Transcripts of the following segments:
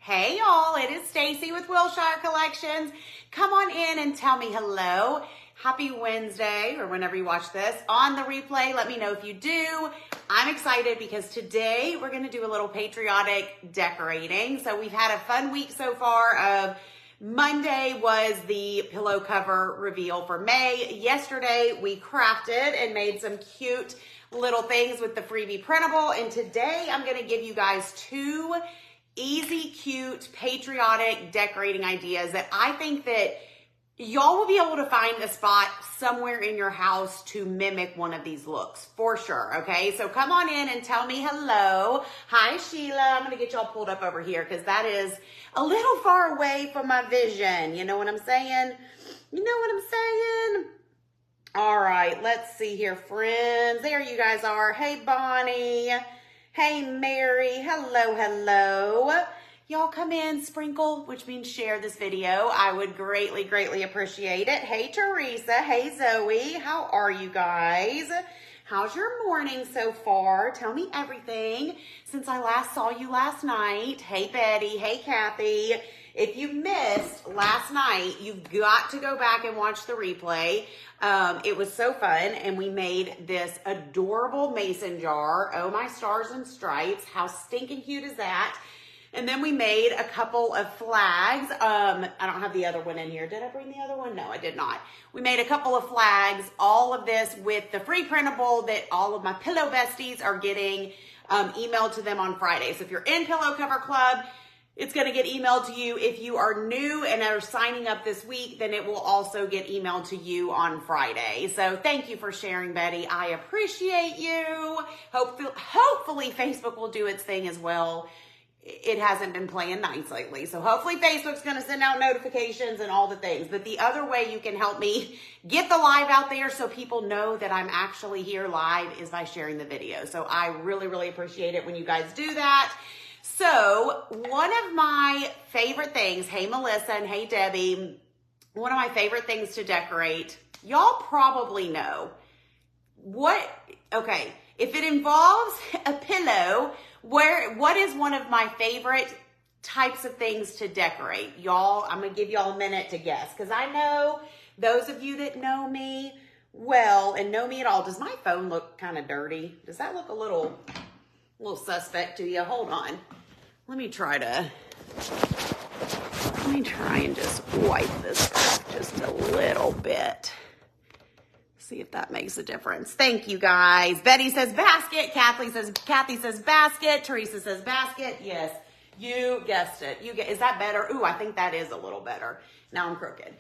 Hey y'all, it is Stacy with Wilshire Collections. Come on in and tell me hello. Happy Wednesday, or whenever you watch this. On the replay, let me know if you do. I'm excited because today we're gonna do a little patriotic decorating. So we've had a fun week so far of Monday was the pillow cover reveal for May. Yesterday we crafted and made some cute little things with the freebie printable. And today I'm gonna give you guys two easy, cute, patriotic decorating ideas that I think that y'all will be able to find a spot somewhere in your house to mimic one of these looks for sure. Okay, so come on in and tell me hello. Hi, Sheila. I'm gonna get y'all pulled up over here because that is a little far away from my vision. You know what I'm saying? You know what I'm saying? All right, let's see here, friends. There you guys are. Hey, Bonnie. Hey, Mary. Hello, hello. Y'all come in, sprinkle, which means share this video. I would greatly, greatly appreciate it. Hey, Teresa. Hey, Zoe. How are you guys? How's your morning so far? Tell me everything since I last saw you last night. Hey, Betty. Hey, Kathy. If you missed last night, you've got to go back and watch the replay. It was so fun, and we made this adorable mason jar. Oh, my stars and stripes. How stinking cute is that? And then we made a couple of flags. I don't have the other one in here. Did I bring the other one? No, I did not. We made a couple of flags. All of this with the free printable that all of my pillow besties are getting emailed to them on Friday. So if you're in Pillow Cover Club, it's going to get emailed to you. If you are new and are signing up this week, then it will also get emailed to you on Friday. So thank you for sharing, Betty. I appreciate you. Hopefully Facebook will do its thing as well. It hasn't been playing nice lately. So hopefully Facebook's going to send out notifications and all the things. But the other way you can help me get the live out there so people know that I'm actually here live is by sharing the video. So I really, really appreciate it when you guys do that. So one of my favorite things, hey Melissa and hey Debbie, one of my favorite things to decorate, y'all probably know okay, if it involves a pillow, what is one of my favorite types of things to decorate? Y'all, I'm going to give y'all a minute to guess because I know those of you that know me well and know me at all. Does my phone look kind of dirty? Does that look a little suspect to you? Hold on. Let me try and just wipe this off just a little bit. See if that makes a difference. Thank you guys. Betty says basket. Kathy says basket. Teresa says basket. Yes, you guessed it. Is that better? Ooh, I think that is a little better. Now I'm crooked.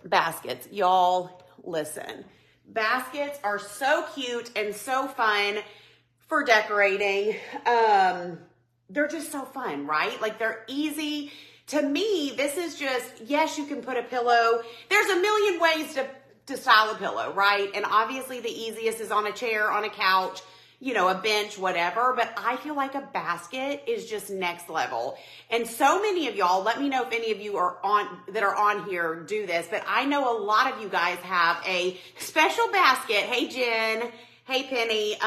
Baskets. Y'all, listen. Baskets are so cute and so fun for decorating. They're just so fun, right? Like they're easy. To me, this is just, yes, you can put a pillow. There's a million ways to style a pillow, right? And obviously the easiest is on a chair, on a couch, you know, a bench, whatever. But I feel like a basket is just next level. And so many of y'all, let me know if any of you are on here do this. But I know a lot of you guys have a special basket. Hey, Jen. Hey, Penny.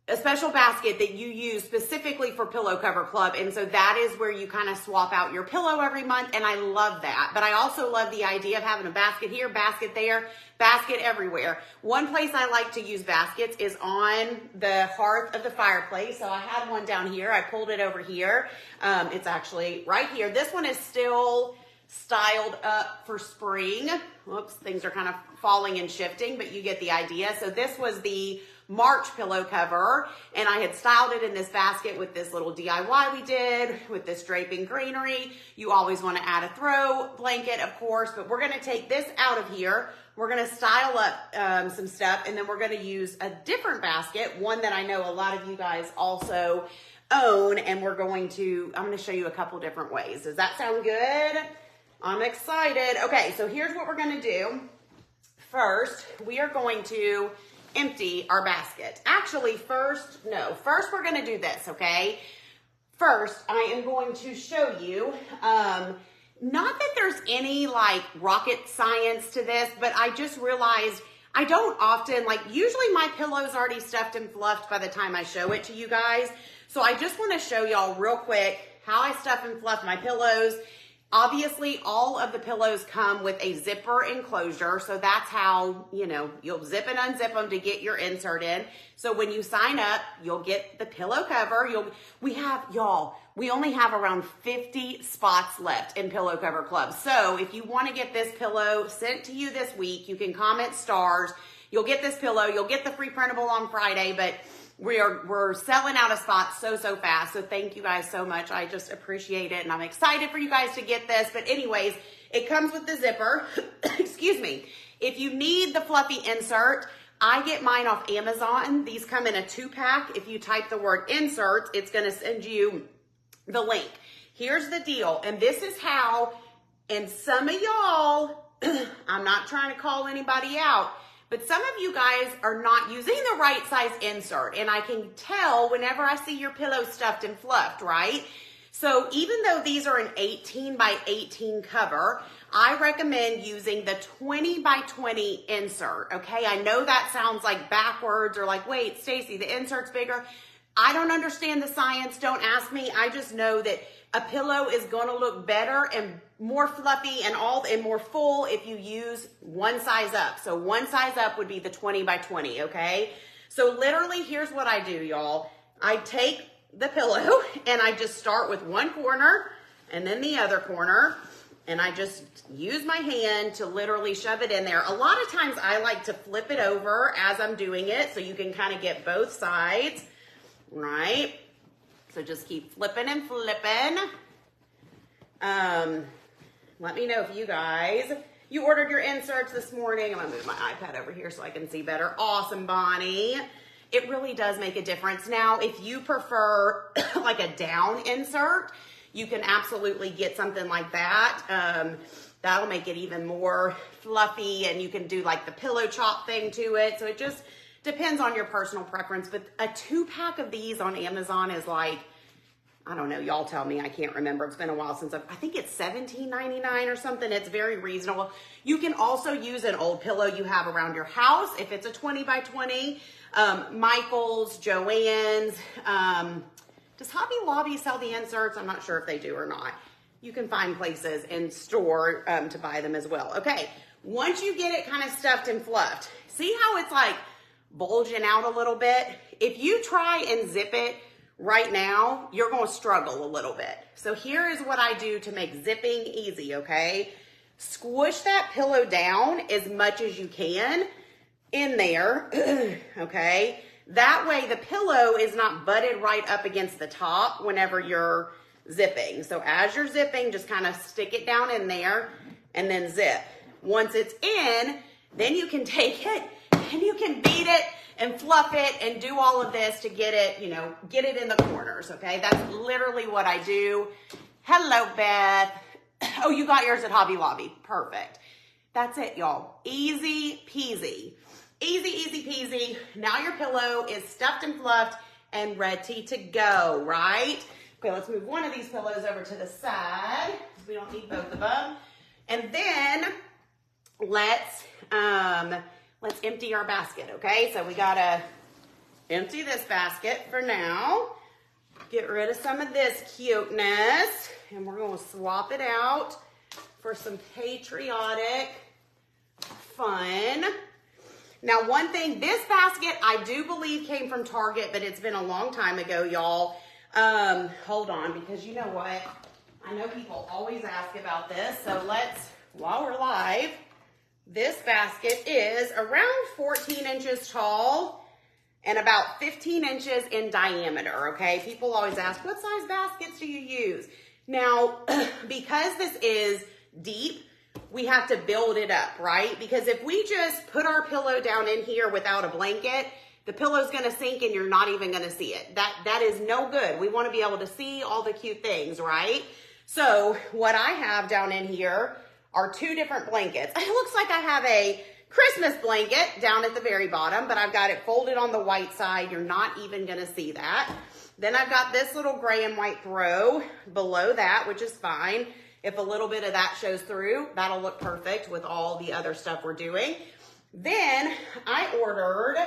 A special basket that you use specifically for Pillow Cover Club. And so that is where you kind of swap out your pillow every month. And I love that. But I also love the idea of having a basket here, basket there, basket everywhere. One place I like to use baskets is on the hearth of the fireplace. So I had one down here. I pulled it over here. It's actually right here. This one is still styled up for spring. Whoops, things are kind of falling and shifting, but you get the idea. So this was the March pillow cover, and I had styled it in this basket with this little DIY we did with this draping greenery. You always want to add a throw blanket, of course, but we're going to take this out of here. We're going to style up some stuff, and then we're going to use a different basket, one that I know a lot of you guys also own, and I'm going to show you a couple different ways. Does that sound good? I'm excited. Okay, so here's what we're going to do. First, we are going to empty our basket. Actually, first we're going to do this, okay? First, I am going to show you, not that there's any like rocket science to this, but I just realized I don't often, usually my pillow's already stuffed and fluffed by the time I show it to you guys. So I just want to show y'all real quick how I stuff and fluff my pillows. Obviously, all of the pillows come with a zipper enclosure. So that's how, you'll zip and unzip them to get your insert in. So when you sign up, you'll get the pillow cover. We only have around 50 spots left in Pillow Cover Club. So if you want to get this pillow sent to you this week, you can comment stars. You'll get this pillow. You'll get the free printable on Friday, but we're selling out of spots so fast. So thank you guys so much. I just appreciate it. And I'm excited for you guys to get this. But anyways, it comes with the zipper. Excuse me. If you need the fluffy insert, I get mine off Amazon. These come in a 2-pack. If you type the word insert, it's going to send you the link. Here's the deal. And this is how, and some of y'all, I'm not trying to call anybody out, but some of you guys are not using the right size insert. And I can tell whenever I see your pillow stuffed and fluffed, right? So even though these are an 18 by 18 cover, I recommend using the 20 by 20 insert, okay? I know that sounds like backwards or like, wait, Stacy, the insert's bigger. I don't understand the science. Don't ask me. I just know that a pillow is going to look better and more fluffy and more full if you use one size up. So one size up would be the 20 by 20, okay? So literally, here's what I do, y'all. I take the pillow and I just start with one corner and then the other corner, and I just use my hand to literally shove it in there. A lot of times I like to flip it over as I'm doing it so you can kind of get both sides, right? So just keep flipping and flipping. Let me know if you ordered your inserts this morning. I'm gonna move my iPad over here so I can see better. Awesome, Bonnie. It really does make a difference. Now, if you prefer like a down insert, you can absolutely get something like that. That'll make it even more fluffy, and you can do like the pillow chop thing to it. So it just depends on your personal preference. But a 2-pack of these on Amazon is like, I don't know, y'all tell me, I can't remember. It's been a while since I think it's $17.99 or something. It's very reasonable. You can also use an old pillow you have around your house if it's a 20 by 20. Michael's, Joann's. Does Hobby Lobby sell the inserts? I'm not sure if they do or not. You can find places in store to buy them as well. Okay, once you get it kind of stuffed and fluffed, see how it's like bulging out a little bit? If you try and zip it right now, you're going to struggle a little bit. So here is what I do to make zipping easy, okay? Squish that pillow down as much as you can in there, okay? That way the pillow is not butted right up against the top whenever you're zipping. So as you're zipping, just kind of stick it down in there and then zip. Once it's in, then you can take it and you can beat it and fluff it and do all of this to get it, get it in the corners, okay? That's literally what I do. Hello, Beth. Oh, you got yours at Hobby Lobby. Perfect. That's it, y'all. Easy peasy. Easy, easy peasy. Now your pillow is stuffed and fluffed and ready to go, right? Okay, let's move one of these pillows over to the side. We don't need both of them. And then let's empty our basket, okay? So we gotta empty this basket for now. Get rid of some of this cuteness. And we're gonna swap it out for some patriotic fun. Now, one thing, this basket I do believe came from Target, but it's been a long time ago, y'all. Hold on, because you know what? I know people always ask about this, so while we're live, this basket is around 14 inches tall and about 15 inches in diameter, okay? People always ask, what size baskets do you use? Now, because this is deep, we have to build it up, right? Because if we just put our pillow down in here without a blanket, the pillow's gonna sink and you're not even gonna see it. That is no good. We wanna be able to see all the cute things, right? So what I have down in here are 2 different blankets. It looks like I have a Christmas blanket down at the very bottom, but I've got it folded on the white side. You're not even gonna see that. Then I've got this little gray and white throw below that, which is fine. If a little bit of that shows through, that'll look perfect with all the other stuff we're doing. Then I ordered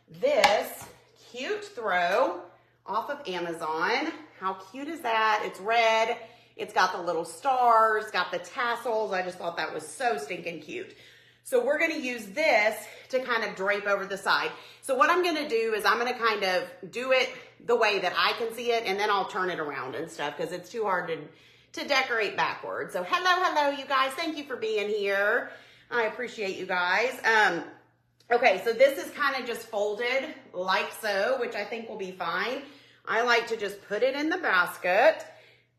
this cute throw off of Amazon. How cute is that? It's red. It's got the little stars, got the tassels. I just thought that was so stinking cute. So we're gonna use this to kind of drape over the side. So what I'm gonna do is I'm gonna kind of do it the way that I can see it, and then I'll turn it around and stuff because it's too hard to decorate backwards. So hello, you guys. Thank you for being here. I appreciate you guys. Okay, so this is kind of just folded like so, which I think will be fine. I like to just put it in the basket,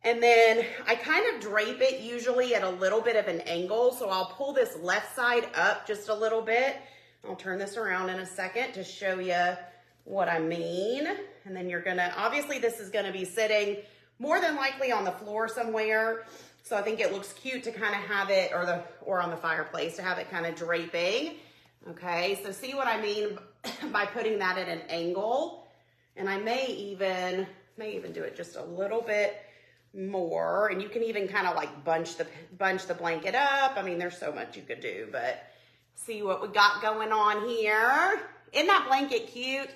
and then I kind of drape it usually at a little bit of an angle. So I'll pull this left side up just a little bit. I'll turn this around in a second to show you what I mean. And then you're gonna, obviously this is gonna be sitting more than likely on the floor somewhere. So I think it looks cute to kind of have it, or on the fireplace, to have it kind of draping. Okay, so see what I mean by putting that at an angle. And I may even do it just a little bit more. And you can even kind of like bunch the blanket up. I mean, there's so much you could do, but see what we got going on here. Isn't that blanket cute?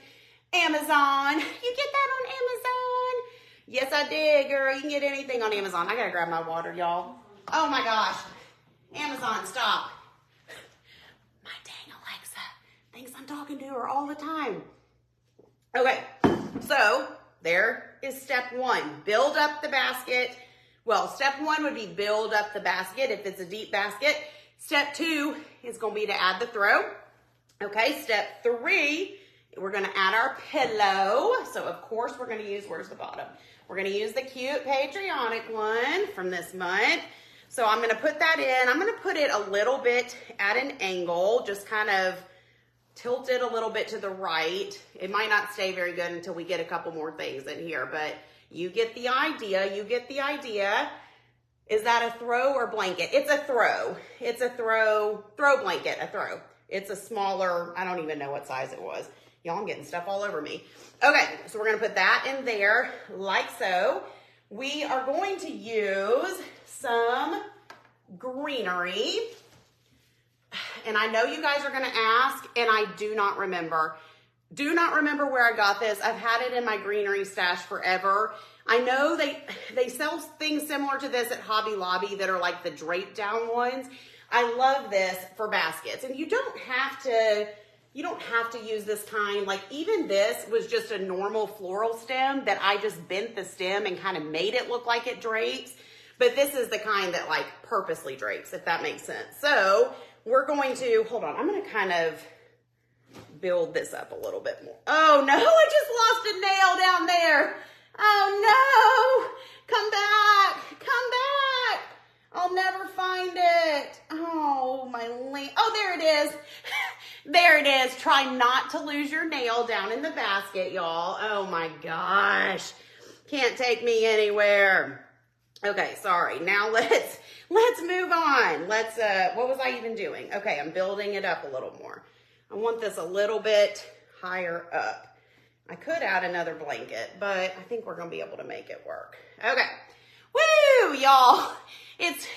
Amazon, you get that on Amazon? Yes, I did, girl. You can get anything on Amazon. I gotta grab my water, y'all. Oh my gosh. Amazon, stop. My dang Alexa thinks I'm talking to her all the time. Okay, so there is step one. Build up the basket. Well, step one would be build up the basket if it's a deep basket. Step two is going to be to add the throw. Okay, step three, we're going to add our pillow. So, of course, we're going to use, where's the bottom? We're going to use the cute Patriotic one from this month. So I'm going to put that in. I'm going to put it a little bit at an angle, just kind of tilt it a little bit to the right. It might not stay very good until we get a couple more things in here, but you get the idea. You get the idea. Is that a throw or blanket? It's a throw. It's a throw blanket, a throw. It's a smaller, I don't even know what size it was. Y'all, I'm getting stuff all over me. Okay, so we're gonna put that in there like so. We are going to use some greenery. And I know you guys are gonna ask, and I do not remember. Do not remember where I got this. I've had it in my greenery stash forever. I know they sell things similar to this at Hobby Lobby that are like the drape down ones. I love this for baskets. And you don't have to use this kind. Like even this was just a normal floral stem that I just bent the stem and kind of made it look like it drapes. But this is the kind that like purposely drapes, if that makes sense. So we're going to, hold on, I'm going to kind of build this up a little bit more. Oh no, I just lost a nail down there. Oh no, come back, come back. I'll never find it. Oh, oh, there it is. There it is. Try not to lose your nail down in the basket, y'all. Oh my gosh. Can't take me anywhere. Okay, sorry. Now let's move on. What was I even doing? Okay, I'm building it up a little more. I want this a little bit higher up. I could add another blanket, but I think we're going to be able to make it work. Okay. Woo, y'all. It's,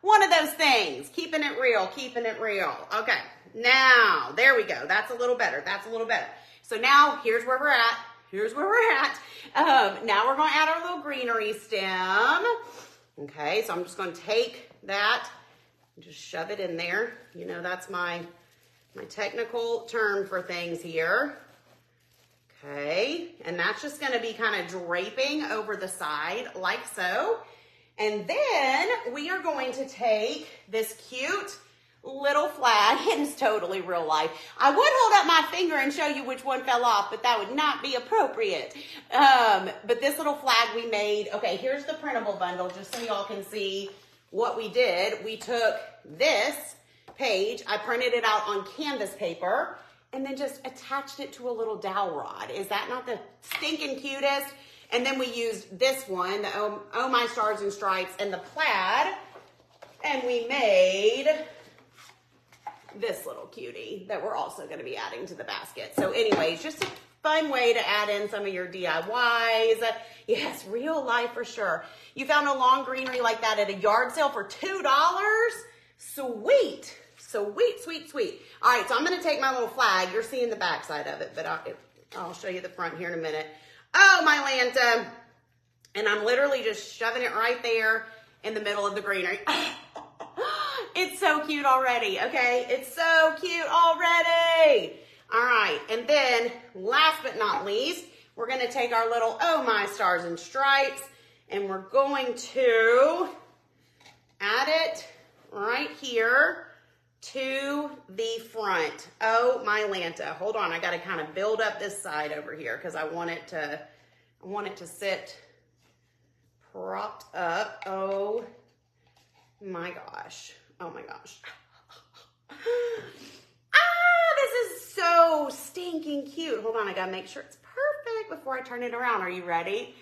one of those things. Keeping it real, keeping it real. Okay. Now, there we go. That's a little better. That's a little better. So now, here's where we're at. Here's where we're at. Now we're going to add our little greenery stem. Okay, so I'm just going to take that and just shove it in there. That's my technical term for things here. Okay, and that's just going to be kind of draping over the side like so. And then we are going to take this cute little flag. It is totally real life. I would hold up my finger and show you which one fell off, but that would not be appropriate. But this little flag we made, okay, here's the printable bundle, just so y'all can see what we did. We took this page, I printed it out on canvas paper, and then just attached it to a little dowel rod. Is that not the stinking cutest? And then we used this one, the Oh My Stars and Stripes, and the plaid, and we made this little cutie that we're also going to be adding to the basket. So anyways, just a fun way to add in some of your DIYs. Yes, real life for sure. You found a long greenery like that at a yard sale for $2? Sweet. Sweet, sweet, sweet. All right, so I'm going to take my little flag. You're seeing the back side of it, but I'll show you the front here in a minute. Oh, my Lanta. And I'm literally just shoving it right there in the middle of the greenery. It's so cute already, okay? It's so cute already. All right, and then last but not least, we're gonna take our little Oh My Stars and Stripes and we're going to add it right here to the front. Oh my Lanta. Hold on, I gotta kind of build up this side over here because I want it to sit propped up. Oh my gosh. Oh my gosh. This is so stinking cute. Hold on, I gotta make sure it's perfect before I turn it around. Are you ready?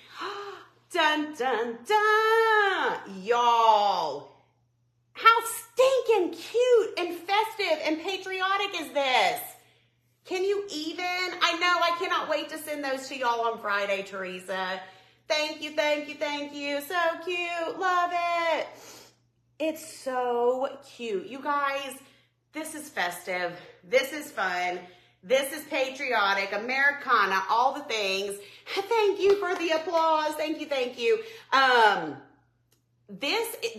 Dun, dun, dun. Y'all, how stinking cute and festive and patriotic is this? Can you even? I know, I cannot wait to send those to y'all on Friday, Teresa. Thank you, thank you, thank you. So cute, love it. It's so cute. You guys, this is festive. This is fun. This is patriotic, Americana, all the things. Thank you for the applause. Thank you, thank you.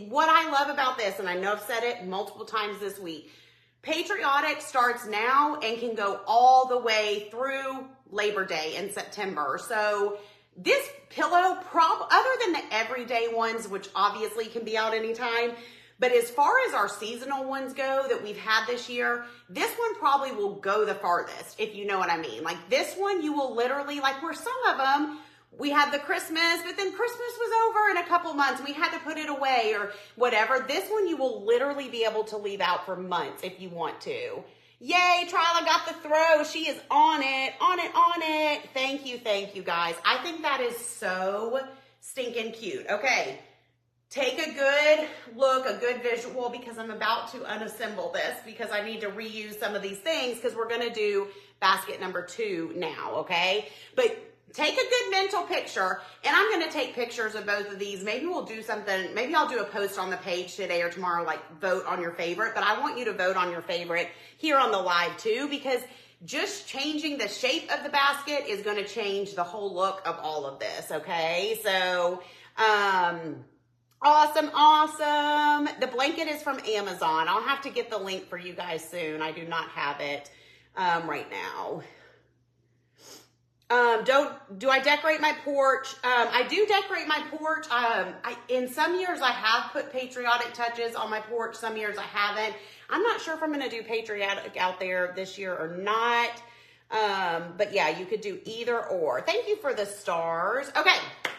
What I love about this, and I know I've said it multiple times this week, Patriotic starts now and can go all the way through Labor Day in September. So this pillow, other than the everyday ones, which obviously can be out anytime, but as far as our seasonal ones go that we've had this year, this one probably will go the farthest, if you know what I mean. Like this one, you will literally, like where some of them, we had the Christmas, but then Christmas was over in a couple months. We had to put it away or whatever. This one, you will literally be able to leave out for months if you want to. Yay, Tryla got the throw. She is on it, on it, on it. Thank you, guys. I think that is so stinking cute. Okay. Take a good look, a good visual, because I'm about to unassemble this because I need to reuse some of these things because we're going to do basket number 2 now, okay? But take a good mental picture, and I'm going to take pictures of both of these. Maybe we'll do something, maybe I'll do a post on the page today or tomorrow, like vote on your favorite, but I want you to vote on your favorite here on the live too, because just changing the shape of the basket is going to change the whole look of all of this, okay? So, awesome, awesome. The blanket is from Amazon. I'll have to get the link for you guys soon. I do not have it right now. Do I decorate my porch? I do decorate my porch. In some years I have put patriotic touches on my porch. Some years I haven't. I'm not sure if I'm going to do patriotic out there this year or not. But yeah, you could do either or. Thank you for the stars. Okay.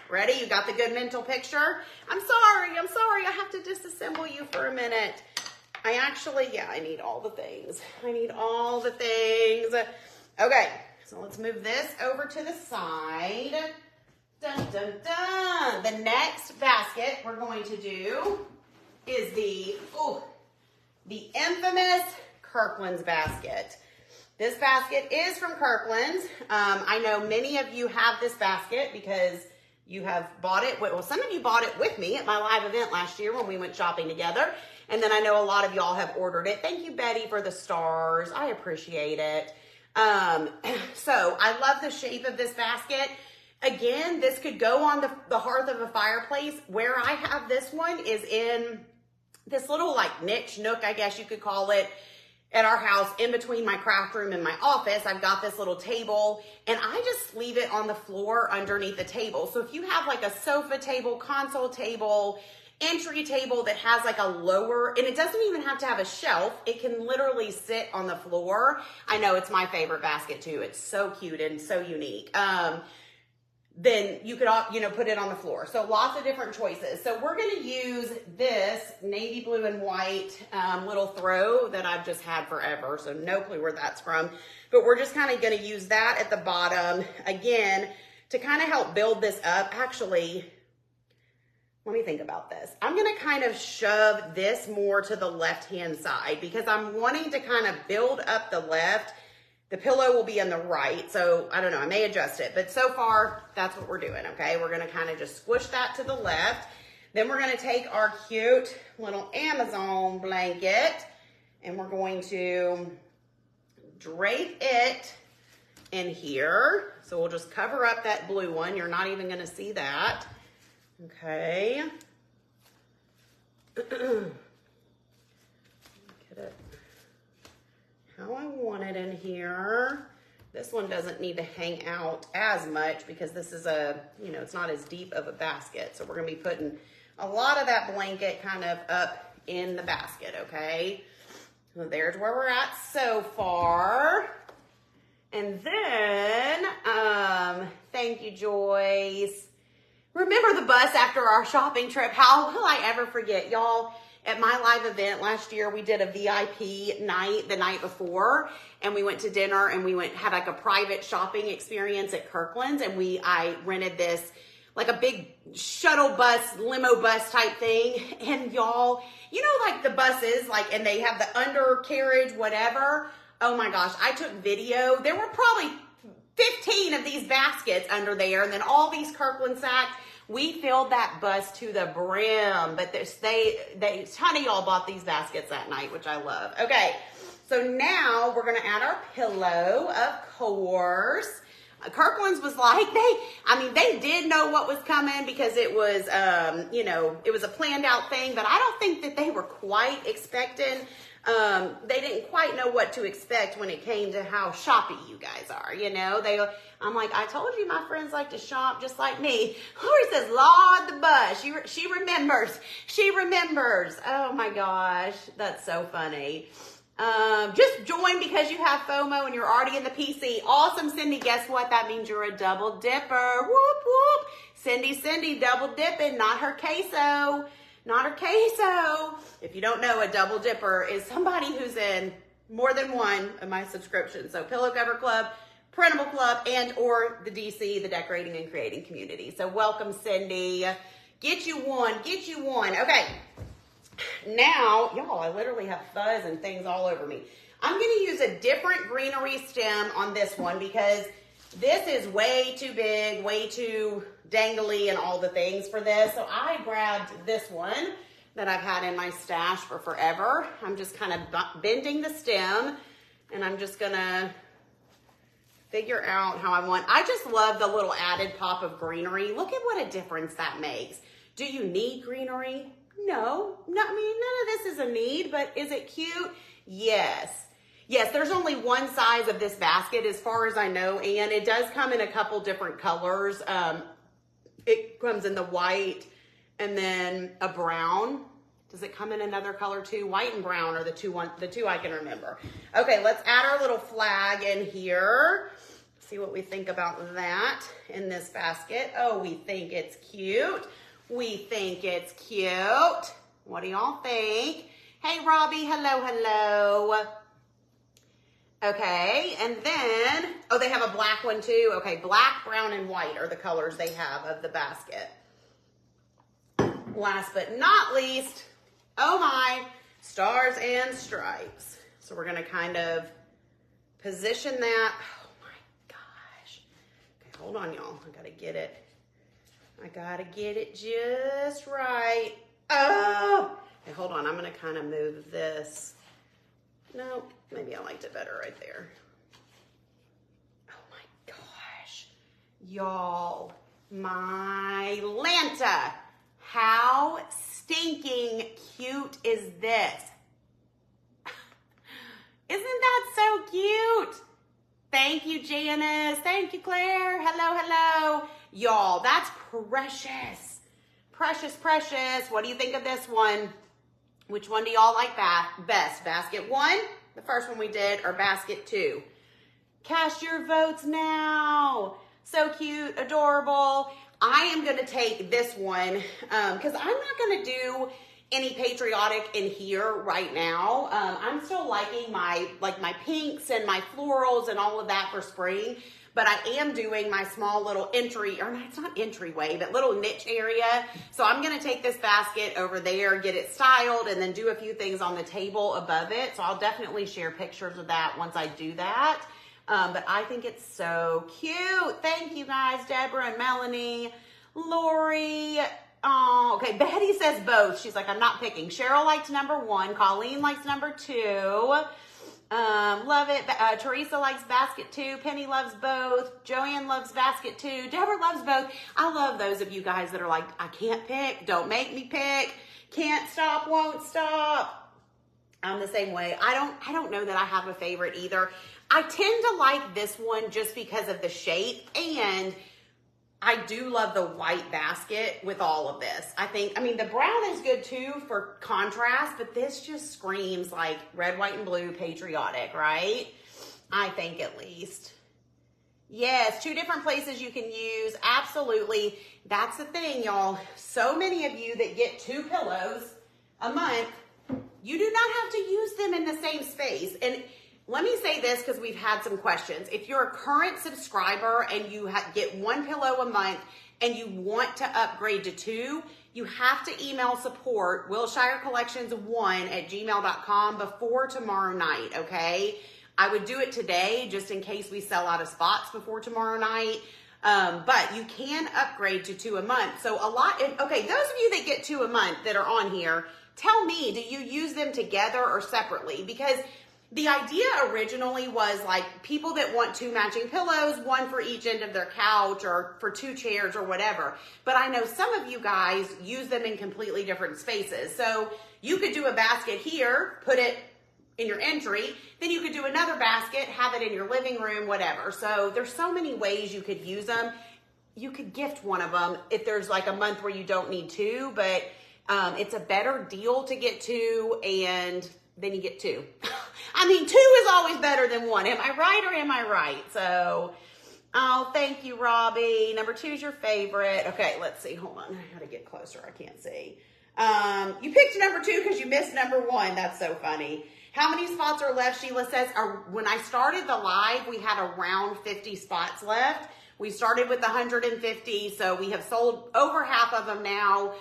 Ready? You got the good mental picture? I'm sorry. I have to disassemble you for a minute. I need all the things. Okay, so let's move this over to the side. Dun, dun, dun. The next basket we're going to do is the infamous Kirkland's basket. This basket is from Kirkland's. I know many of you have this basket because you have bought it. Well, some of you bought it with me at my live event last year when we went shopping together. And then I know a lot of y'all have ordered it. Thank you, Betty, for the stars. I appreciate it. So I love the shape of this basket. Again, this could go on the hearth of a fireplace. Where I have this one is in this little like niche nook, I guess you could call it, at our house in between my craft room and my office. I've got this little table and I just leave it on the floor underneath the table. So if you have like a sofa table, console table, entry table that has like a lower, and it doesn't even have to have a shelf, it can literally sit on the floor. I know it's my favorite basket too. It's so cute and so unique. Then you could, put it on the floor. So lots of different choices. So we're going to use this navy blue and white little throw that I've just had forever. So no clue where that's from, but we're just kind of going to use that at the bottom again to kind of help build this up. Actually, let me think about this. I'm going to kind of shove this more to the left-hand side because I'm wanting to kind of build up the left. The pillow will be on the right, so I don't know, I may adjust it, but so far, that's what we're doing, okay? We're gonna kind of just squish that to the left. Then we're gonna take our cute little Amazon blanket, and we're going to drape it in here. So we'll just cover up that blue one. You're not even gonna see that. Okay. Get it how I want it in here. This one doesn't need to hang out as much because this is a, you know, it's not as deep of a basket. So we're gonna be putting a lot of that blanket kind of up in the basket, okay? So there's where we're at so far. And then, thank you, Joyce. Remember the bus after our shopping trip? How will I ever forget, y'all? At my live event last year, we did a VIP night the night before, and we went to dinner and had like a private shopping experience at Kirkland's, and I rented this like a big shuttle bus, limo bus type thing. And y'all, you know, like the buses, like, and they have the undercarriage, whatever. Oh my gosh, I took video. There were probably 15 of these baskets under there, and then all these Kirkland sacks. We filled that bus to the brim, but a ton of y'all bought these baskets that night, which I love. Okay, so now we're gonna add our pillow, of course. Kirkland's was like, they did know what was coming because it was, you know, it was a planned out thing, but I don't think that they were quite expecting. They didn't quite know what to expect when it came to how shoppy you guys are, you know. I'm like, I told you my friends like to shop just like me. Lori says, Lord the bus. She remembers. She remembers. Oh my gosh, that's so funny. Just join because you have FOMO and you're already in the PC. Awesome, Cindy. Guess what? That means you're a double dipper. Whoop, whoop. Cindy, double dipping, not her queso. Not her queso. If you don't know, a double dipper is somebody who's in more than one of my subscriptions. So Pillow Cover Club, Printable Club, and or the DC, the Decorating and Creating Community. So welcome, Cindy. Get you one. Get you one. Okay. Now, y'all, I literally have fuzz and things all over me. I'm going to use a different greenery stem on this one because this is way too big, way too dangly and all the things for this. So I grabbed this one that I've had in my stash for forever. I'm just kind of bending the stem and I'm just gonna figure out how I want. I just love the little added pop of greenery. Look at what a difference that makes. Do you need greenery? No, I mean, none of this is a need, but is it cute? Yes. Yes, there's only one size of this basket as far as I know, and it does come in a couple different colors. It comes in the white and then a brown. Does it come in another color too? White and brown are the two I can remember. Okay, let's add our little flag in here. See what we think about that in this basket. Oh, we think it's cute. We think it's cute. What do y'all think? Hey, Robbie, hello. Okay, and then, oh, they have a black one too. Okay, black, brown, and white are the colors they have of the basket. Last but not least, oh my, stars and stripes. So we're gonna kind of position that. Oh my gosh. Okay, hold on, y'all. I gotta get it just right. Oh, okay, hold on. I'm gonna kind of move this. No, maybe I liked it better right there. Oh my gosh. Y'all, my Lanta. How stinking cute is this? Isn't that so cute? Thank you, Janice. Thank you, Claire. Hello. Y'all, that's precious. Precious. What do you think of this one? Which one do y'all like best? Basket 1, the first one we did, or basket 2? Cast your votes now. So cute, adorable. I am going to take this one because I'm not going to do any Patriotic in here right now. I'm still liking my pinks and my florals and all of that for spring. But I am doing my small little it's not entryway, but little niche area. So I'm gonna take this basket over there, get it styled, and then do a few things on the table above it. So I'll definitely share pictures of that once I do that. But I think it's so cute. Thank you guys, Deborah and Melanie, Lori. Oh, okay, Betty says both. She's like, I'm not picking. Cheryl likes number 1. Colleen likes number 2. Love it. Teresa likes basket too. Penny loves both. Joanne loves basket too. Deborah loves both. I love those of you guys that are like, I can't pick. Don't make me pick. Can't stop, won't stop. I'm the same way. I don't know that I have a favorite either. I tend to like this one just because of the shape, and I do love the white basket with all of this. I mean, the brown is good too for contrast, but this just screams like red, white, and blue patriotic, right? I think at least. Yes, 2 different places you can use. Absolutely. That's the thing, y'all. So many of you that get 2 pillows a month, you do not have to use them in the same space. And let me say this because we've had some questions. If you're a current subscriber and you get 1 pillow a month and you want to upgrade to 2, you have to email support wilshirecollections1@gmail.com before tomorrow night, okay? I would do it today just in case we sell out of spots before tomorrow night. But you can upgrade to 2 a month. So okay, those of you that get 2 a month that are on here, tell me, do you use them together or separately? Because the idea originally was like people that want 2 matching pillows, 1 for each end of their couch or for 2 chairs or whatever. But I know some of you guys use them in completely different spaces. So you could do a basket here, put it in your entry, then you could do another basket, have it in your living room, whatever. So there's so many ways you could use them. You could gift one of them if there's like a month where you don't need 2, but it's a better deal to get 2 and then you get 2. I mean, 2 is always better than 1. Am I right or am I right? So, oh, thank you, Robbie. Number 2 is your favorite. Okay, let's see. Hold on. I gotta get closer. I can't see. You picked number 2 because you missed number 1. That's so funny. How many spots are left? Sheila says, when I started the live, we had around 50 spots left. We started with 150, so we have sold over half of them now.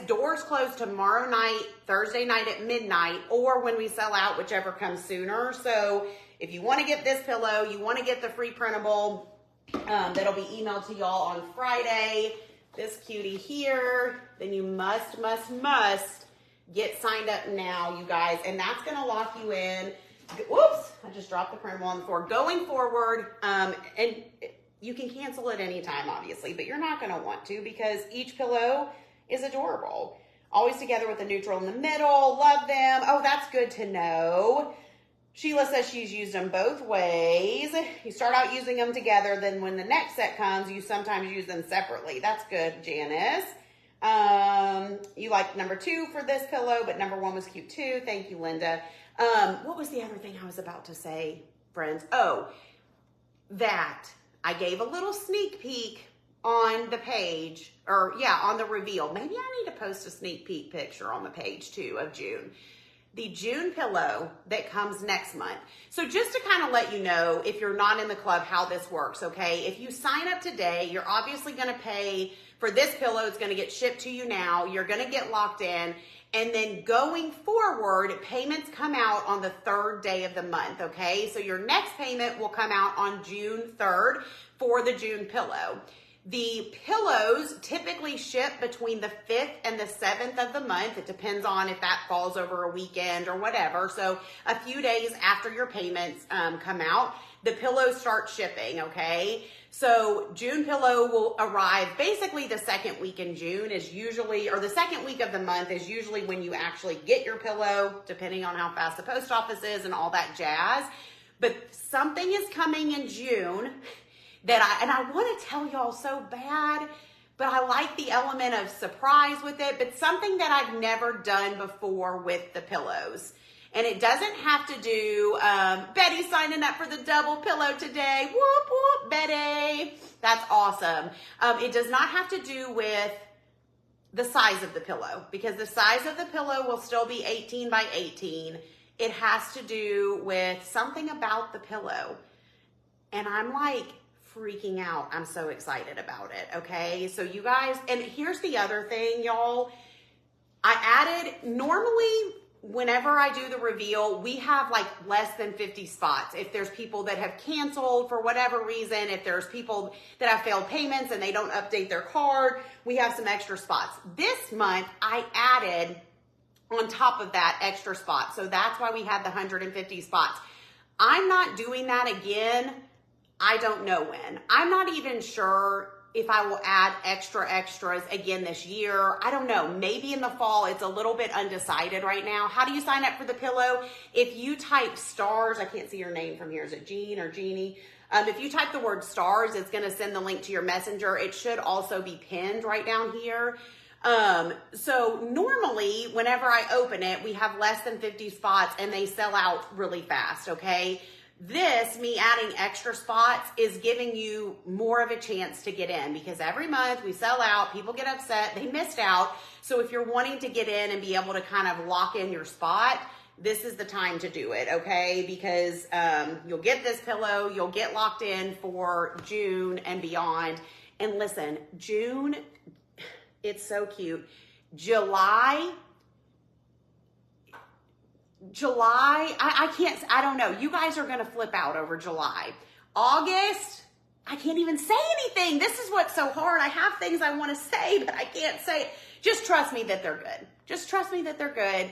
Doors close tomorrow night, Thursday night at midnight, or when we sell out, whichever comes sooner. So if you want to get this pillow, you want to get the free printable, that'll be emailed to y'all on Friday. This cutie here, then you must get signed up now, you guys, and that's going to lock you in. Whoops, I just dropped the printable on the floor. Going forward, and you can cancel at any time, obviously, but you're not going to want to because each pillow is adorable. Always together with a neutral in the middle. Love them. Oh, that's good to know. Sheila says she's used them both ways. You start out using them together, then when the next set comes, you sometimes use them separately. That's good, Janice. You like number 2 for this pillow, but number 1 was cute too. Thank you, Linda. What was the other thing I was about to say, friends? Oh, that I gave a little sneak peek on the page, on the reveal. Maybe I need to post a sneak peek picture on the page too of June. The June pillow that comes next month. So just to kind of let you know, if you're not in the club, how this works, okay? If you sign up today, you're obviously going to pay for this pillow. It's going to get shipped to you now. You're going to get locked in. And then going forward, payments come out on the 3rd day of the month, okay? So your next payment will come out on June 3rd for the June pillow. The pillows typically ship between the 5th and the 7th of the month. It depends on if that falls over a weekend or whatever. So a few days after your payments come out, the pillows start shipping, okay? So June pillow will arrive basically the 2nd week in June is usually, or the 2nd week of the month is usually when you actually get your pillow, depending on how fast the post office is and all that jazz. But something is coming in June that I want to tell y'all so bad, but I like the element of surprise with it, but something that I've never done before with the pillows. And it doesn't have to do, Betty signing up for the double pillow today. Whoop, whoop, Betty. That's awesome. It does not have to do with the size of the pillow because the size of the pillow will still be 18 by 18. It has to do with something about the pillow. And I'm like freaking out. I'm so excited about it. Okay. So you guys, and here's the other thing, y'all. I added, normally, whenever I do the reveal, we have like less than 50 spots. If there's people that have canceled for whatever reason, if there's people that have failed payments and they don't update their card, we have some extra spots. This month, I added on top of that extra spot. So that's why we had the 150 spots. I'm not doing that again. I don't know when. I'm not even sure if I will add extras again this year. I don't know. Maybe in the fall. It's a little bit undecided right now. How do you sign up for the pillow? If you type stars, I can't see your name from here. Is it Jean or Jeannie? If you type the word stars, it's going to send the link to your messenger. It should also be pinned right down here. So normally whenever I open it, we have less than 50 spots and they sell out really fast. Okay. This, me adding extra spots, is giving you more of a chance to get in, because every month we sell out, people get upset, they missed out. So if you're wanting to get in and be able to kind of lock in your spot, this is the time to do it, okay? Because you'll get this pillow, you'll get locked in for June and beyond. And listen, June, it's so cute. July, I don't know. You guys are going to flip out over July. August, I can't even say anything. This is what's so hard. I have things I want to say, but I can't say it. Just trust me that they're good. Just trust me that they're good.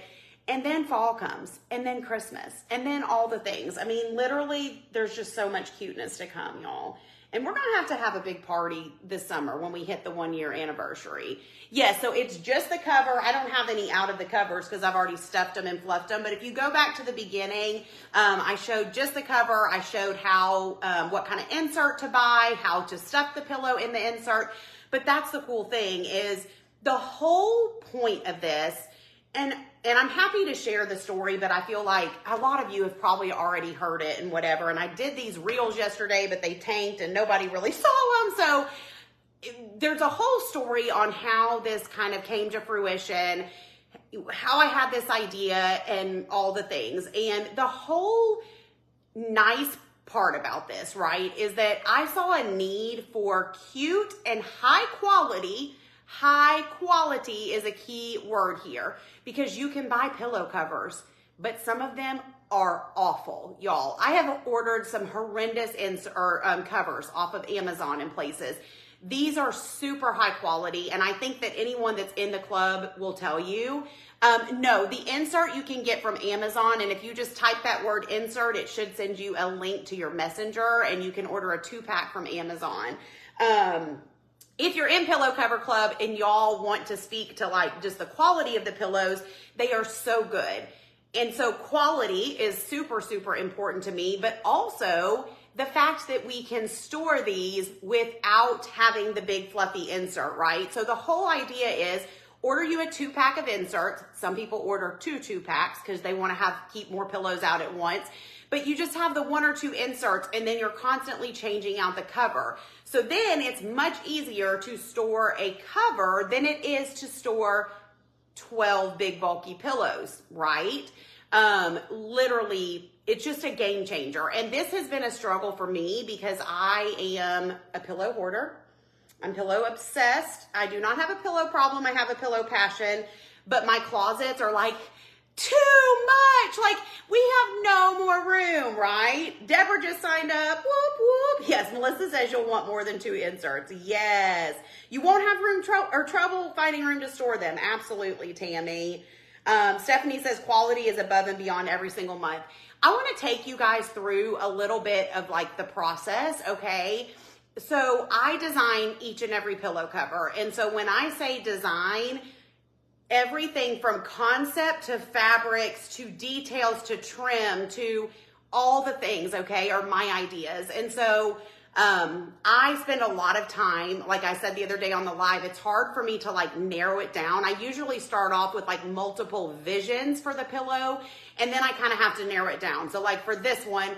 And then fall comes, and then Christmas, and then all the things. I mean, literally, there's just so much cuteness to come, y'all. And we're going to have a big party this summer when we hit the 1-year anniversary. Yeah, so it's just the cover. I don't have any out of the covers because I've already stuffed them and fluffed them. But if you go back to the beginning, I showed just the cover. I showed how, what kind of insert to buy, how to stuff the pillow in the insert. But that's the cool thing, is the whole point of this, and I'm happy to share the story, but I feel like a lot of you have probably already heard it and whatever. And I did these reels yesterday, but they tanked and nobody really saw them. So there's a whole story on how this kind of came to fruition, how I had this idea and all the things. And the whole nice part about this, right, is that I saw a need for cute and high quality. High quality is a key word here, because you can buy pillow covers, but some of them are awful, y'all. I have ordered some horrendous covers off of Amazon and places. These are super high quality, and I think that anyone that's in the club will tell you. No, the insert you can get from Amazon, and if you just type that word insert, it should send you a link to your messenger, and you can order a 2-pack from Amazon. If you're in Pillow Cover Club and y'all want to speak to like just the quality of the pillows, they are so good. And so quality is super, super important to me, but also the fact that we can store these without having the big fluffy insert, right? So the whole idea is order you a 2-pack of inserts. Some people order 2 packs because they want to keep more pillows out at once. But you just have the 1 or 2 inserts, and then you're constantly changing out the cover. So then it's much easier to store a cover than it is to store 12 big bulky pillows, right? Literally, it's just a game changer. And this has been a struggle for me because I am a pillow hoarder. I'm pillow obsessed. I do not have a pillow problem. I have a pillow passion, but my closets are like too much. Like, we have no more room, right? Deborah just signed up. Whoop, whoop. Yes, Melissa says you'll want more than 2 inserts. Yes. You won't have room trouble finding room to store them. Absolutely, Tammy. Stephanie says quality is above and beyond every single month. I want to take you guys through a little bit of like the process, okay? So I design each and every pillow cover. And so when I say design, everything from concept to fabrics to details to trim to all the things, okay, are my ideas. And so I spend a lot of time, like I said the other day on the live, it's hard for me to like narrow it down. I usually start off with like multiple visions for the pillow, and then I kind of have to narrow it down. So like for this one,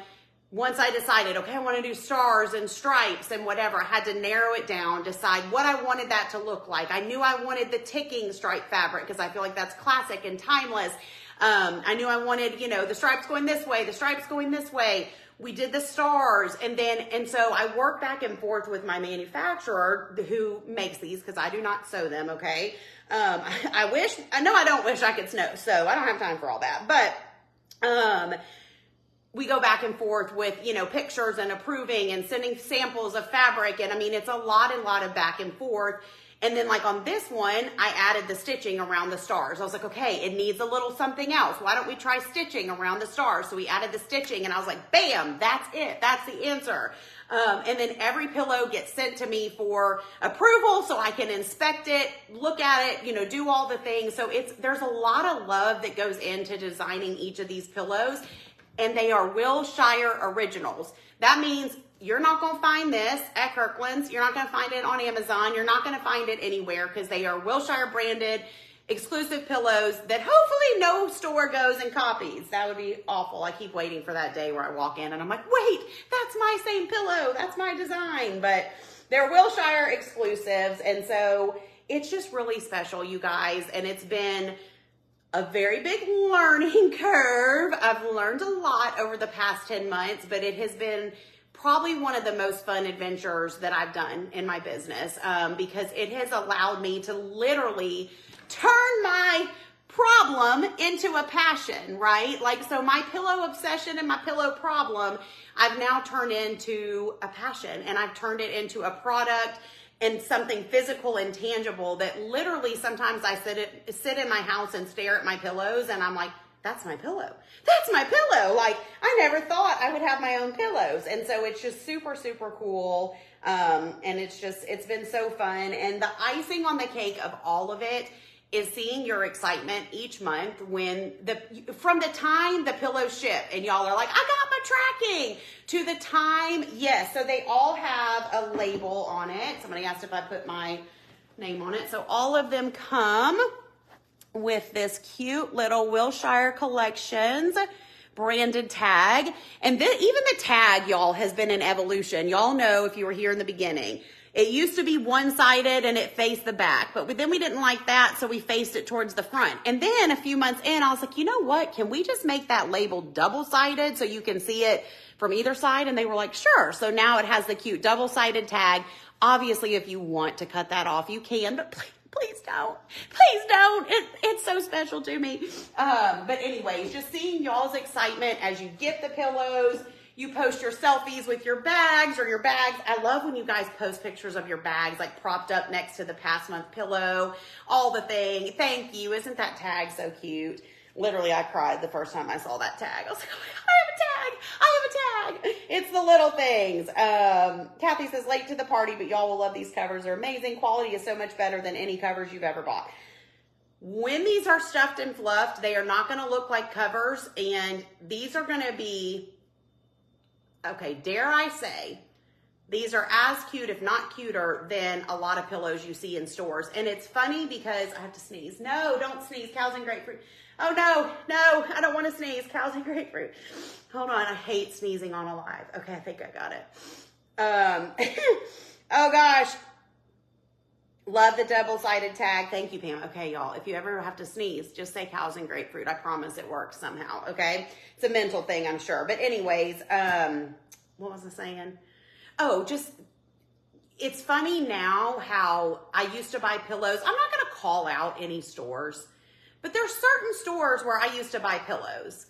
once I decided, okay, I want to do stars and stripes and whatever, I had to narrow it down, decide what I wanted that to look like. I knew I wanted the ticking stripe fabric because I feel like that's classic and timeless. I knew I wanted, you know, the stripes going this way, the stripes going this way. We did the stars, and so I work back and forth with my manufacturer who makes these, because I do not sew them, okay? I don't wish I could sew, I don't have time for all that, but we go back and forth with, you know, pictures and approving and sending samples of fabric. And I mean, it's a lot of back and forth. And then like on this one, I added the stitching around the stars. I was like, okay, it needs a little something else. Why don't we try stitching around the stars? So we added the stitching and I was like, bam, that's it. That's the answer. And then every pillow gets sent to me for approval so I can inspect it, look at it, you know, do all the things. So there's a lot of love that goes into designing each of these pillows, and they are Wilshire originals. That means you're not going to find this at Kirkland's. You're not going to find it on Amazon. You're not going to find it anywhere because they are Wilshire branded exclusive pillows that hopefully no store goes and copies. That would be awful. I keep waiting for that day where I walk in and I'm like, wait, that's my same pillow. That's my design. But they're Wilshire exclusives. And so it's just really special, you guys. And it's been a very big learning curve. I've learned a lot over the past 10 months, but it has been probably one of the most fun adventures that I've done in my business because it has allowed me to literally turn my problem into a passion, right? Like, so my pillow obsession and my pillow problem, I've now turned into a passion, and I've turned it into a product and something physical and tangible that literally sometimes I sit in my house and stare at my pillows and I'm like, that's my pillow. That's my pillow. Like, I never thought I would have my own pillows. And so it's just super, super cool. And it's been so fun. And the icing on the cake of all of it is seeing your excitement each month from the time the pillows ship and y'all are like, I got my tracking, to the time, yes. So they all have a label on it. Somebody asked if I put my name on it. So all of them come with this cute little Wilshire Collections branded tag. And then even the tag, y'all, has been an evolution. Y'all know if you were here in the beginning, it used to be one-sided and it faced the back, but then we didn't like that, so we faced it towards the front. And then a few months in, I was like, you know what? Can we just make that label double-sided so you can see it from either side? And they were like, sure. So now it has the cute double-sided tag. Obviously, if you want to cut that off, you can, but please don't. Please don't. It's so special to me. But anyways, just seeing y'all's excitement as you get the pillows. You post your selfies with your bags or your bags. I love when you guys post pictures of your bags like propped up next to the past month pillow, all the thing. Thank you. Isn't that tag so cute? Literally, I cried the first time I saw that tag. I was like, oh my God, I have a tag. It's the little things. Kathy says, late to the party, but y'all will love these covers. They're amazing. Quality is so much better than any covers you've ever bought. When these are stuffed and fluffed, they are not going to look like covers, and these are going to be, okay, dare I say, these are as cute, if not cuter, than a lot of pillows you see in stores. And it's funny because I have to sneeze. No, don't sneeze. Cows and grapefruit. Oh, no, I don't want to sneeze. Cows and grapefruit. Hold on. I hate sneezing on a live. Okay, I think I got it. Oh, gosh. Love the double-sided tag. Thank you, Pam. Okay, y'all, if you ever have to sneeze, just say cows and grapefruit. I promise it works somehow, okay? It's a mental thing, I'm sure. But anyways, what was I saying? Oh, just, it's funny now how I used to buy pillows. I'm not going to call out any stores, but there's certain stores where I used to buy pillows.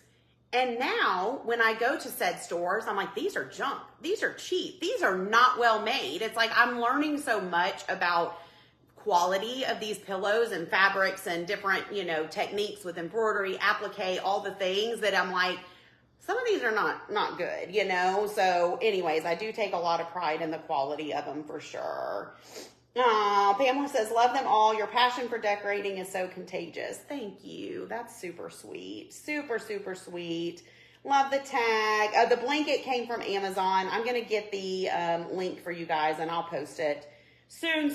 And now when I go to said stores, I'm like, these are junk. These are cheap. These are not well made. It's like I'm learning so much about quality of these pillows and fabrics and different, you know, techniques with embroidery, applique, all the things that I'm like, some of these are not good, you know? So anyways, I do take a lot of pride in the quality of them for sure. Pamela says, love them all. Your passion for decorating is so contagious. Thank you. That's super sweet. Super, super sweet. Love the tag. The blanket came from Amazon. I'm going to get the link for you guys and I'll post it soon.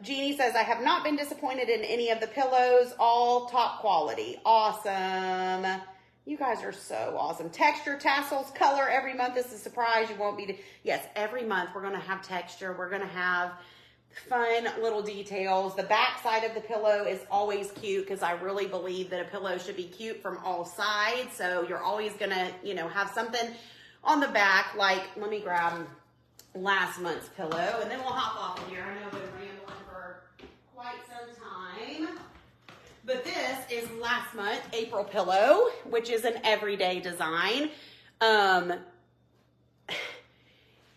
Jeannie says, I have not been disappointed in any of the pillows. All top quality. Awesome. You guys are so awesome. Texture, tassels, color every month is a surprise. You won't be, yes, every month we're going to have texture. We're going to have fun little details. The back side of the pillow is always cute because I really believe that a pillow should be cute from all sides. So you're always going to, you know, have something on the back. Like, let me grab last month's pillow and then we'll hop off of here. I know I've been rambling for quite some time. But this is last month, April pillow, which is an everyday design.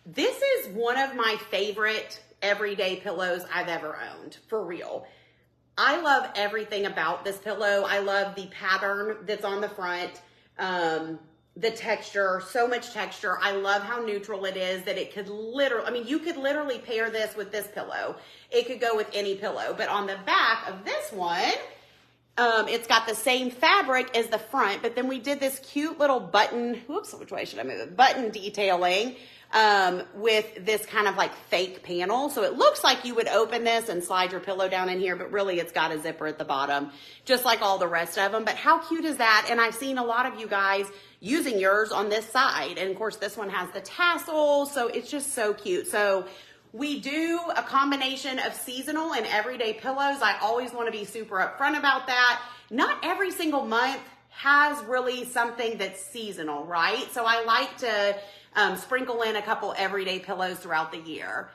This is one of my favorite everyday pillows I've ever owned, for real. I love everything about this pillow. I love the pattern that's on the front, the texture, so much texture. I love how neutral it is, that it could literally, I mean, you could literally pair this with this pillow. It could go with any pillow. But on the back of this one, it's got the same fabric as the front, but then we did this cute little button, whoops, which way should I move it? Button detailing with this kind of like fake panel. So it looks like you would open this and slide your pillow down in here, but really it's got a zipper at the bottom, just like all the rest of them. But how cute is that? And I've seen a lot of you guys using yours on this side. And of course, this one has the tassel, so it's just so cute. So we do a combination of seasonal and everyday pillows. I always want to be super upfront about that. Not every single month has really something that's seasonal, right? So I like to sprinkle in a couple everyday pillows throughout the year.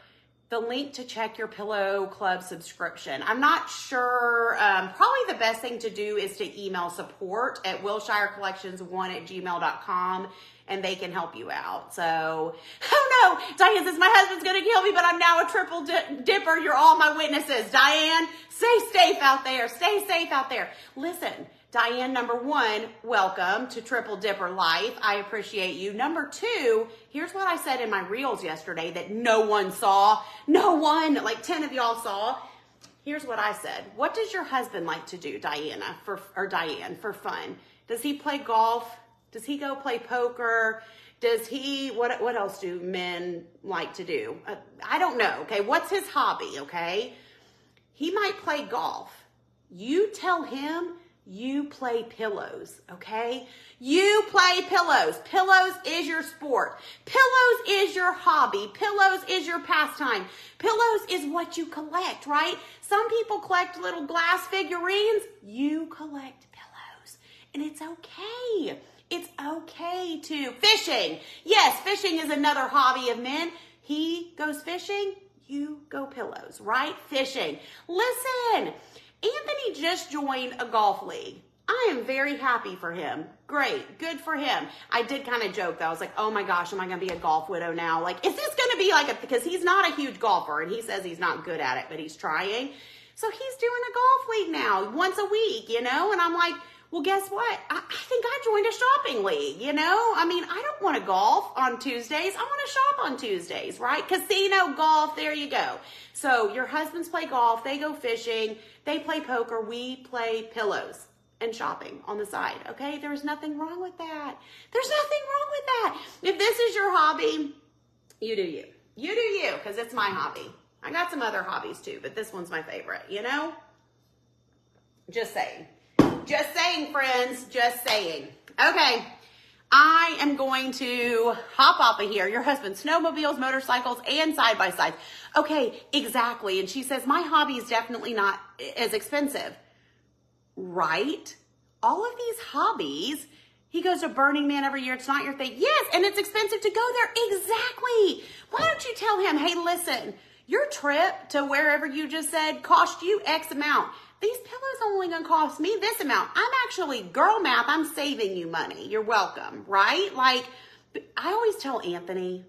The link to check your Pillow Club subscription. I'm not sure, probably the best thing to do is to email support at wilshirecollections1@gmail.com and they can help you out. So, oh no, Diane says, my husband's gonna kill me, but I'm now a triple dipper. You're all my witnesses. Diane, stay safe out there. Stay safe out there. Listen, Diane, number one, welcome to Triple Dipper Life. I appreciate you. Number two, here's what I said in my reels yesterday that no one saw. No one, like 10 of y'all saw. Here's what I said. What does your husband like to do, Diane, for fun? Does he play golf? Does he go play poker? Does he, what else do men like to do? I don't know, okay? What's his hobby, okay? He might play golf. You tell him you play pillows, okay? You play pillows. Pillows is your sport. Pillows is your hobby. Pillows is your pastime. Pillows is what you collect, right? Some people collect little glass figurines. You collect pillows, and it's okay. It's okay to. Fishing. Yes, fishing is another hobby of men. He goes fishing, you go pillows, right? Fishing. Listen, Anthony just joined a golf league. I am very happy for him. Great. Good for him. I did kind of joke though. I was like, oh my gosh, am I going to be a golf widow now? Like, is this going to be like because he's not a huge golfer and he says he's not good at it, but he's trying. So he's doing a golf league now once a week, you know? And I'm like, well, guess what? I think I joined a shopping league, you know? I mean, I don't want to golf on Tuesdays. I want to shop on Tuesdays, right? Casino, golf, there you go. So your husbands play golf, they go fishing, they play poker, we play pillows and shopping on the side, okay? There's nothing wrong with that. There's nothing wrong with that. If this is your hobby, you do you. You do you, because it's my hobby. I got some other hobbies too, but this one's my favorite, you know? Just saying. Just saying, friends, just saying. Okay, I am going to hop off of here. Your husband, snowmobiles, motorcycles, and side-by-sides. Okay, exactly. And she says, my hobby is definitely not as expensive. Right? All of these hobbies, he goes to Burning Man every year. It's not your thing. Yes, and it's expensive to go there. Exactly. Why don't you tell him, hey, listen, your trip to wherever you just said cost you X amount. These pillows only gonna cost me this amount. I'm actually, girl math, I'm saving you money. You're welcome, right? Like, I always tell Anthony,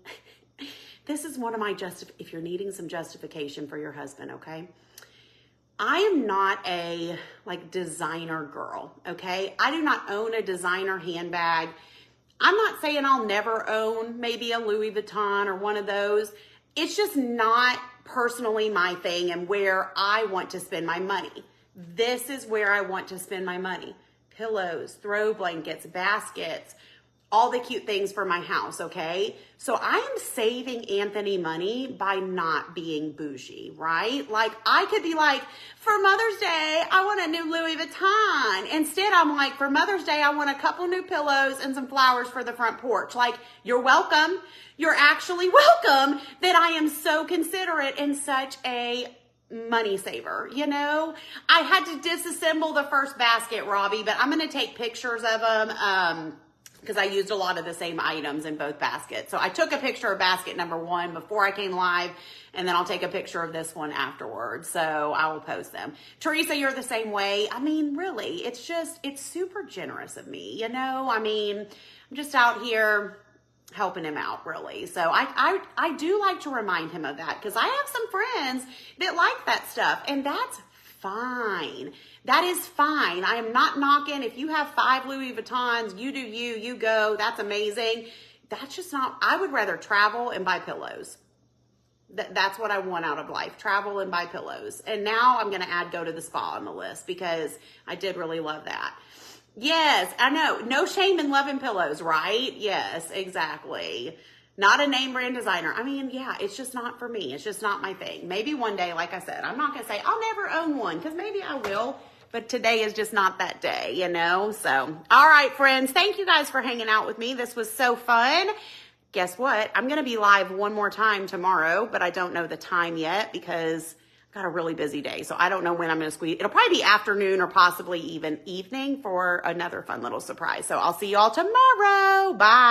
this is one of my if you're needing some justification for your husband, okay? I am not a like designer girl, okay? I do not own a designer handbag. I'm not saying I'll never own maybe a Louis Vuitton or one of those. It's just not personally my thing and where I want to spend my money. This is where I want to spend my money. Pillows, throw blankets, baskets, all the cute things for my house, okay? So I am saving Anthony money by not being bougie, right? Like I could be like, for Mother's Day, I want a new Louis Vuitton. Instead, I'm like, for Mother's Day, I want a couple new pillows and some flowers for the front porch. Like, you're welcome. You're actually welcome that I am so considerate and such a money saver, you know? I had to disassemble the first basket, Robbie, but I'm going to take pictures of them because I used a lot of the same items in both baskets. So I took a picture of basket number 1 before I came live, and then I'll take a picture of this one afterwards. So I will post them. Teresa, you're the same way. I mean, really, it's super generous of me, you know? I mean, I'm just out here helping him out, really. So I do like to remind him of that, because I have some friends that like that stuff, and that's fine. That is fine. I am not knocking. If you have 5 Louis Vuittons, you do you go. That's amazing. That's just not, I would rather travel and buy pillows. That's what I want out of life, travel and buy pillows. And now I'm going to add go to the spa on the list, because I did really love that. Yes, I know. No shame in loving pillows, right? Yes, exactly. Not a name brand designer. I mean, yeah, it's just not for me. It's just not my thing. Maybe one day, like I said, I'm not going to say I'll never own one, because maybe I will. But today is just not that day, you know? So, all right, friends. Thank you guys for hanging out with me. This was so fun. Guess what? I'm going to be live one more time tomorrow, but I don't know the time yet, because I've got a really busy day. So I don't know when I'm going to squeeze. It'll probably be afternoon or possibly even evening for another fun little surprise. So I'll see you all tomorrow. Bye.